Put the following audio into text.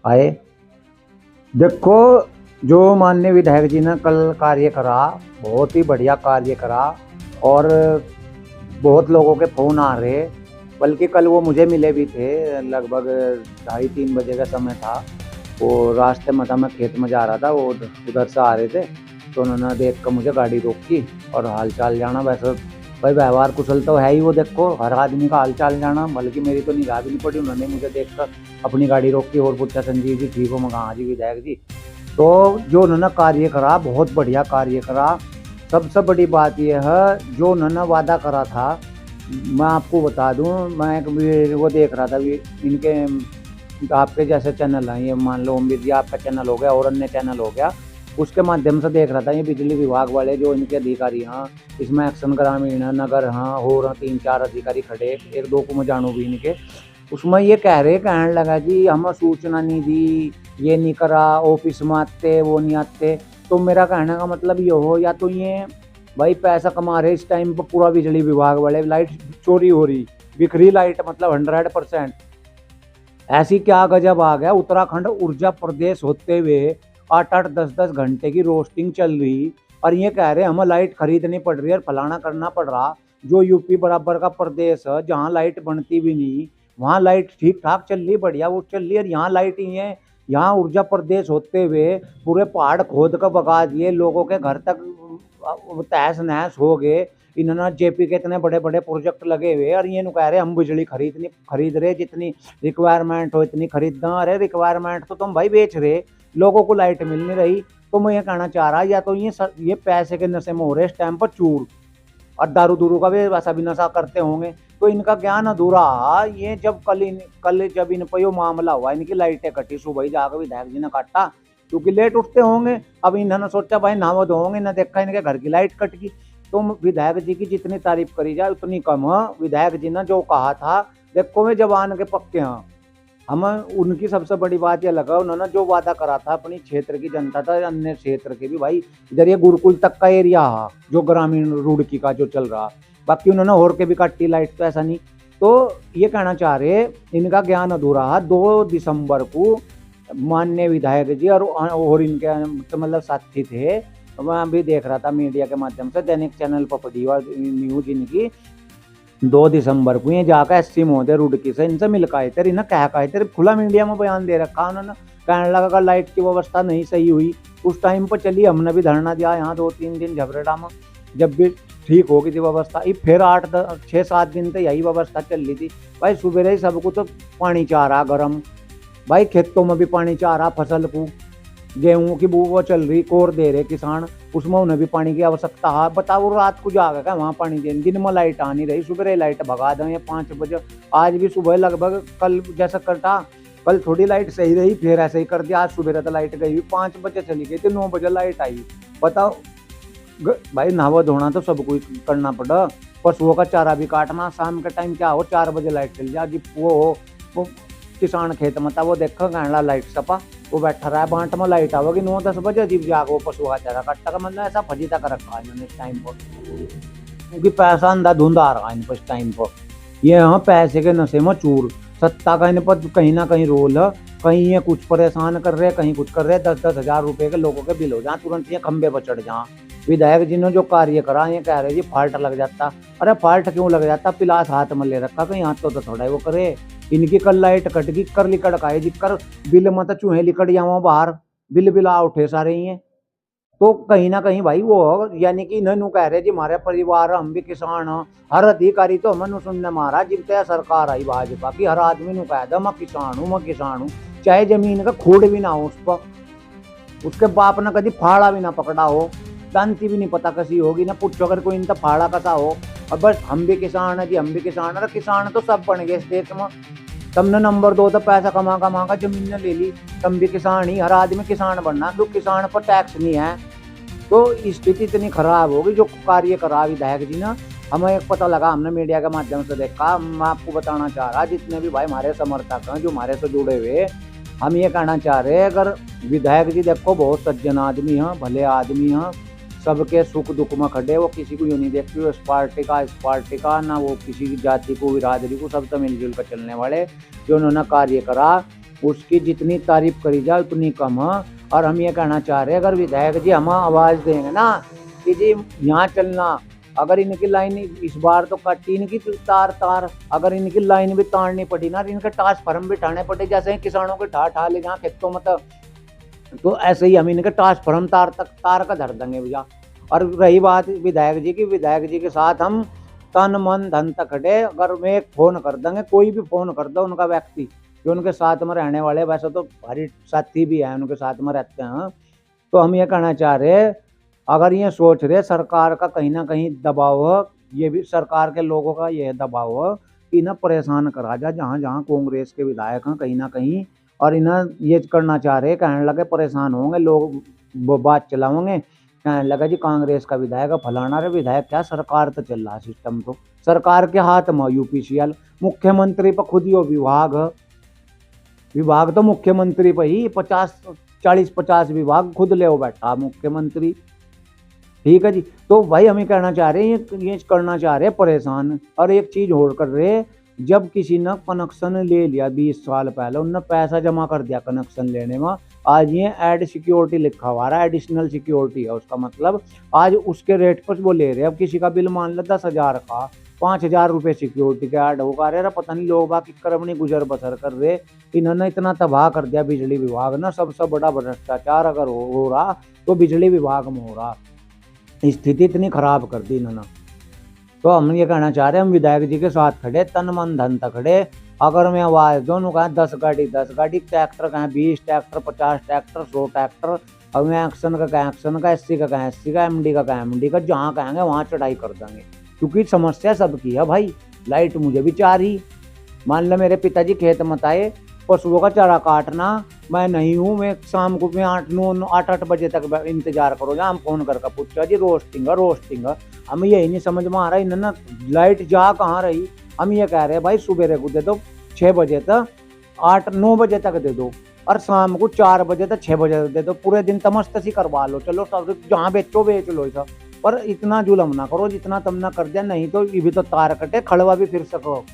आए। देखो, जो माननीय विधायक जी ने कल कार्य करा, बहुत ही बढ़िया कार्य करा। और बहुत लोगों के फोन आ रहे, बल्कि कल वो मुझे मिले भी थे। लगभग 2:30-3 बजे का समय था। वो रास्ते में था, मैं खेत में जा रहा था, वो उधर से आ रहे थे। तो उन्होंने देख कर मुझे गाड़ी रोकी और हाल चाल जाना। वैसे भाई व्यवहार कुशल तो है ही वो, देखो हर आदमी का हाल चाल जाना। बल्कि मेरी तो निगाह भी नहीं पड़ी, उन्होंने मुझे देखकर अपनी गाड़ी रोकी और पूछा, संजीव जी ठीक हो? मैं कहा हाँ जी विधायक जी। तो जो उन्होंने कार्य करा, बहुत बढ़िया कार्य करा। सबसे बड़ी बात यह है, जो उन्होंने वादा करा था, मैं आपको बता दूं, मैं एक वो देख रहा था इनके, आपके जैसे चैनल हैं ये, मान लो ओमवीर जी आपका चैनल हो गया और अन्य चैनल हो गया, उसके माध्यम से देख रहा था। ये बिजली विभाग वाले जो इनके अधिकारी हैं, इसमें एक्शन ग्रामीण नगर हाँ हो रहा, 3-4 अधिकारी खड़े, एक दो को मैं जानू भी इनके। उसमें ये कहने लगा जी हमें सूचना नहीं दी, ये नहीं करा, ऑफिस में आते वो नहीं आते। तो मेरा कहने का मतलब ये हो, या तो ये भाई पैसा कमा रहे इस टाइम पर, पूरा बिजली विभाग वाले, लाइट चोरी हो रही, बिखरी लाइट, मतलब 100%। ऐसी क्या गजब आ गया, उत्तराखंड ऊर्जा प्रदेश होते हुए 8-8 10-10 घंटे की रोस्टिंग चल रही, और ये कह रहे हमें लाइट खरीदनी पड़ रही है, फलाना करना पड़ रहा। जो यूपी बराबर का प्रदेश है, जहाँ लाइट बनती भी नहीं, वहाँ लाइट ठीक ठाक चल रही, बढ़िया वो चल रही है। यहाँ लाइट ही है, यहाँ ऊर्जा प्रदेश होते हुए पूरे पहाड़ खोद कर भगा दिए, लोगों के घर तक तहस नहस हो गए। इन्होंने जेपी के इतने बड़े बड़े प्रोजेक्ट लगे हुए, और ये कह रहे हम बिजली खरीद रहे, जितनी रिक्वायरमेंट हो इतनी खरीदना। अरे रिक्वायरमेंट तो तुम भाई बेच रहे, लोगों को लाइट मिल नहीं रही। तो मैं ये कहना चाह रहा, या तो ये पैसे के नशे में हो रहे इस टाइम पर चूर, और दारू दूरू का भी वैसा भी नशा करते होंगे। तो इनका ज्ञान अधूरा। ये जब कल जब इन पर यो मामला हुआ, इनकी लाइटें कटी, सुबह ही जाकर विधायक जी ने काटा, क्योंकि लेट उठते होंगे। अब इन्होंने सोचा भाई नहाव धोंगे ना, देखा इनके घर की लाइट कट गई। तो विधायक जी की जितनी तारीफ करी जाए उतनी कम है। विधायक जी ने जो कहा था, देखो वे जवान के पक्के हैं। हमें उनकी सबसे बड़ी बात यह लगा, उन्होंने जो वादा करा था अपनी क्षेत्र की जनता था, अन्य क्षेत्र के भी, भाई इधर ये गुरुकुल तक का एरिया है जो ग्रामीण रुड़की का जो चल रहा, बाकी उन्होंने और के भी काटी लाइट, तो ऐसा नहीं। तो ये कहना चाह रहे, इनका ज्ञान अधूरा है। 2 दिसंबर को माननीय विधायक जी और इनके मतलब साथी थे, मैं भी देख रहा था मीडिया के माध्यम से, दैनिक चैनल पर पड़ी हुआ न्यूज इनकी। 2 दिसंबर को ये जाकर एससी महोदय रुड़की से इनसे मिल के आए थे, इन्हें कह के आए थे, खुला मीडिया में बयान दे रखा उन्होंने। कहने लगा अगर लाइट की व्यवस्था नहीं सही हुई उस टाइम पर, चलिए हमने भी धरना दिया यहाँ 2-3 दिन झबरेड़ा में, जब भी ठीक होगी थी व्यवस्था। फिर 8-6-7 दिन तो यही व्यवस्था चल रही थी। भाई सुबह ही सबको तो पानी चाह रहा गर्म, भाई खेतों में भी पानी चाह रहा, फसल को गेहूं की वो चल रही, कोर दे रहे किसान, उसमें उन्हें भी पानी की आवश्यकता है। बताओ रात को जाकर क्या वहाँ पानी देने, दिन में लाइट आ नहीं रही, सुबह लाइट भगा दें ये 5 बजे। आज भी सुबह लगभग कल जैसा करता, कल थोड़ी लाइट सही रही, फिर ऐसे ही कर दिया। आज सुबह तो लाइट गई, 5 बजे चली गई थी, 9 बजे लाइट आई। बताओ भाई नहावा धोना तो सब कुछ करना पड़ा, पशुओं का चारा भी काटना। शाम के टाइम क्या हो, 4 बजे लाइट चल जाएगी। वो किसान खेत में था, वो देखो गांडला लाइट सपा, वो बैठा रहा है बांट में, लाइट आवेगी 9-10 बजे, अजीब जाग वो पशु का चारा काटता का, मतलब ऐसा फजीता कर रखा है इन्होंने इस टाइम पर, क्योंकि पैसा अंधाधुंध आ रहा है इन पर इस टाइम पर। ये यहाँ पैसे के नशे में चूर, सत्ता का इन पर कहीं ना कहीं रोल है। कहीं ये कुछ परेशान कर रहे, कहीं कुछ कर रहे, 10-10 हजार रुपए के लोगों के बिल हो जाए, तुरंत ये खंबे पर चढ़ जाए। विधायक जी ने जो कार्य करा, ये कह रहे जी फाल्ट लग जाता। अरे फाल्ट क्यों लग जाता, पिलास हाथ में ले रखा, कहीं हाथ तो थोड़ा वो करे। इनकी कल लाइट कट गई, कर लिकड़ का जिक्र, बिल मत चूहे लिकड़ जाओ बाहर, बिल बिला उठे सारे ही। तो कहीं ना कहीं भाई वो, यानी कि इन्होंने कह रहे जी हमारे परिवार हम भी किसान हैं, हर अधिकारी तो हमें सुनने मारा जिब तक सरकार आई भाजपा की, हर आदमी ने कह दो मैं किसान हूँ, चाहे जमीन का खूड भी ना हो उस पर, उसके बाप ने कभी फाड़ा भी ना पकड़ा हो, जानती भी नहीं पता कैसी होगी ना, पूछो अगर कोई इनका फाड़ा कसा हो। और बस हम भी किसान है जी, हम भी किसान है। अरे किसान तो सब बन गए इस देश में, तुमने नंबर 2 तो पैसा कमा कमा का जमीन ने ले ली, तुम भी किसान ही, हर आदमी किसान बनना, क्योंकि किसान पर टैक्स नहीं है। तो स्थिति इतनी खराब होगी जो कार्य करा विधायक जी ने। हमें एक पता लगा, हमने मीडिया के माध्यम से देखा, मैं आपको बताना चाह रहा, जितने भी भाई हमारे समर्थक हैं जो हमारे से जुड़े हुए, हम ये कहना चाह रहे हैं, अगर विधायक जी देखो बहुत सज्जन आदमी हैं, भले आदमी हैं, सबके सुख दुख में खड़े, वो किसी को यूँ नहीं देखते वो इस पार्टी का ना, वो किसी की जाति को बिरादरी को, सब तो मिलजुल कर चलने वाले। जो उन्होंने कार्य करा, उसकी जितनी तारीफ करी जाए उतनी कम है। और हम ये कहना चाह रहे हैं, अगर विधायक जी हम आवाज देंगे ना कि जी यहाँ चलना, अगर इनकी लाइन इस बार तो कटी इनकी तार तार, अगर इनकी लाइन भी तारनी पड़ी ना, इनके ट्रांसफार्मर भी ठाने पड़े, जैसे किसानों के ठा ले जहाँ खेतों में, तो ऐसे ही हम इनके ट्रांसफार्मर तार का धर देंगे भैया। और रही बात विधायक जी की, विधायक जी के साथ हम तन मन धन तक खड़े। अगर मैं एक फोन कर देंगे, कोई भी फोन कर दो उनका व्यक्ति जो उनके साथ में रहने वाले, वैसे तो भारी साथी भी हैं उनके साथ में रहते हैं, तो हम ये कहना चाह रहे, अगर ये सोच रहे सरकार का कहीं ना कहीं दबाव है, ये भी सरकार के लोगों का यह दबाव है कि इन्हें परेशान करा जाए, जहाँ जहाँ कांग्रेस के विधायक हैं कहीं ना कहीं, और इन्हें ये करना चाह रहे, कहने लगे परेशान होंगे लोग, वो बात चलाओगे, कहने लगा जी कांग्रेस का विधायक फलाना रे विधायक, क्या सरकार तो चल रहा सिस्टम, तो सरकार के हाथ में यूपीसीएल, मुख्यमंत्री पर खुद ही विभाग है, विभाग तो मुख्यमंत्री पर ही 40-50 विभाग खुद ले बैठा मुख्यमंत्री। ठीक है जी, तो भाई हम ये कहना चाह रहे हैं, ये करना चाह रहे हैं परेशान। और एक चीज और कर रहे, जब किसी ने कनेक्शन ले लिया 20 साल पहले, उनने पैसा जमा कर दिया कनेक्शन लेने में, आज ये एड सिक्योरिटी लिखा हुआ है, एडिशनल सिक्योरिटी है उसका मतलब, आज उसके रेट पर वो ले रहे। अब किसी का बिल मान लो 10,000 का, 5,000 रुपये सिक्योरिटी का ऐड होगा, अरे पता नहीं लोग बाकी कर्मणी गुजर बसर कर रहे। इन्होंने इतना तबाह कर दिया बिजली विभाग ना, सबसे बड़ा भ्रष्टाचार अगर हो रहा तो बिजली विभाग में हो रहा, स्थिति इतनी खराब कर दी इन्होंने। तो हम ये कहना चाह रहे हैं, हम विधायक जी के साथ खड़े, तन मन धन तक खड़े। अगर मैं आवाज दोनों कहें 10 गाड़ी, ट्रैक्टर कहें 20 ट्रैक्टर, 50 ट्रैक्टर, 100 ट्रैक्टर, अब मैं एक्शन का कहें एक्शन का, एससी का कहें एससी का, एमडी का कहें एमडी का, जहाँ कहेंगे वहाँ चढ़ाई कर देंगे, क्योंकि समस्या सबकी है भाई। लाइट मुझे भी चाहिए, मान लो मेरे पिताजी खेत मत आए, पशुओं का चारा काटना, मैं नहीं हूँ, मैं शाम को मैं 8 बजे तक इंतजार करो, हम फोन करके पूछा जी रोस्टिंग। हमें यही नहीं समझ में आ रहा इन्होंने लाइट जा कहाँ रही। हम ये कह रहे हैं भाई सुबह को दे दो 6 बजे तक, 8-9 बजे तक दे दो, और शाम को 4 बजे तक 6 बजे तक दे दो, पूरे दिन तमस्तसी करवा लो, चलो सब जहाँ बेचो बेच लो सब, पर इतना जुलम ना करो जितना तुमने कर दिया, नहीं तो ये भी तो तार कटे खड़वा भी फिर सको।